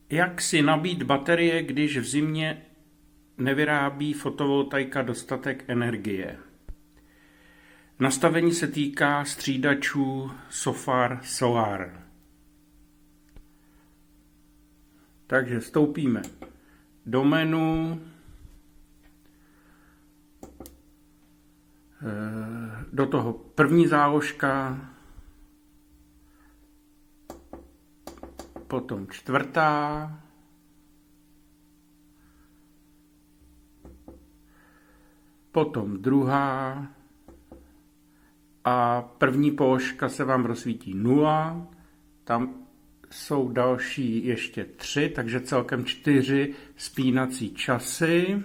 Jak si nabít baterie, když v zimě nevyrábí fotovoltaika dostatek energie? Nastavení se týká střídačů Sofar Solar. Takže vstoupíme do menu, do toho první záložka, potom čtvrtá, potom druhá a první položka se vám rozsvítí 0, tam jsou další ještě 3, takže celkem 4 spínací časy.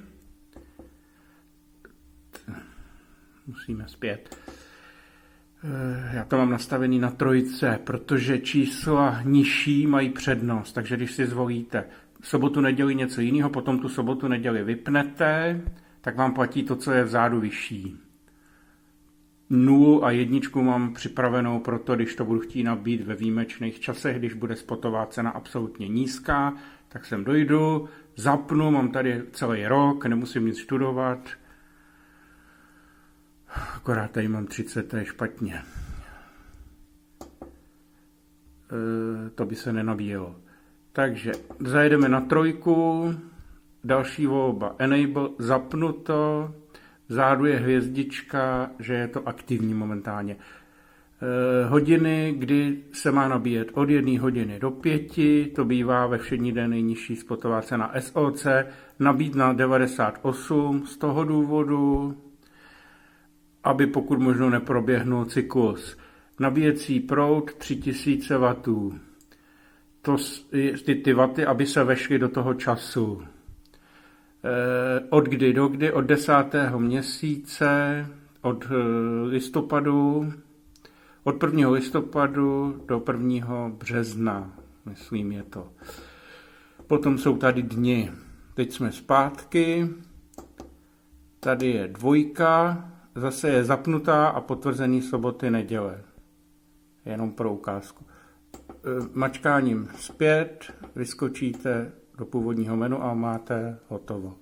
Musíme zpět. Já to mám nastavený na 3, protože čísla nižší mají přednost, takže když si zvolíte sobotu, neděli něco jiného, potom tu sobotu, neděli vypnete, tak vám platí to, co je vzadu vyšší. 0 a 1 mám připravenou proto, když to budu chtít nabít ve výjimečných časech, když bude spotová cena absolutně nízká, tak sem dojdu, zapnu, mám tady celý rok, nemusím nic studovat, akorát tady mám 30, to je špatně. To by se nenabíjelo. Takže zajedeme na 3, další volba Enable, zapnuto, vzadu je hvězdička, že je to aktivní momentálně. Hodiny, kdy se má nabíjet od 1 hodiny do 5, to bývá ve všední den nejnižší spotová cena SOC, nabít na 98 z toho důvodu, aby pokud možno neproběhnul cyklus. Nabíjecí proud 3000 W. Ty waty, aby se vešly do toho času. Od kdy do kdy? Od 10. měsíce, od listopadu, od 1. listopadu do 1. března, myslím je to. Potom jsou tady dny. Teď jsme zpátky. Tady je 2, zase je zapnutá a potvrzený soboty, neděle. Jenom pro ukázku. Mačkáním zpět vyskočíte do původního menu a máte hotovo.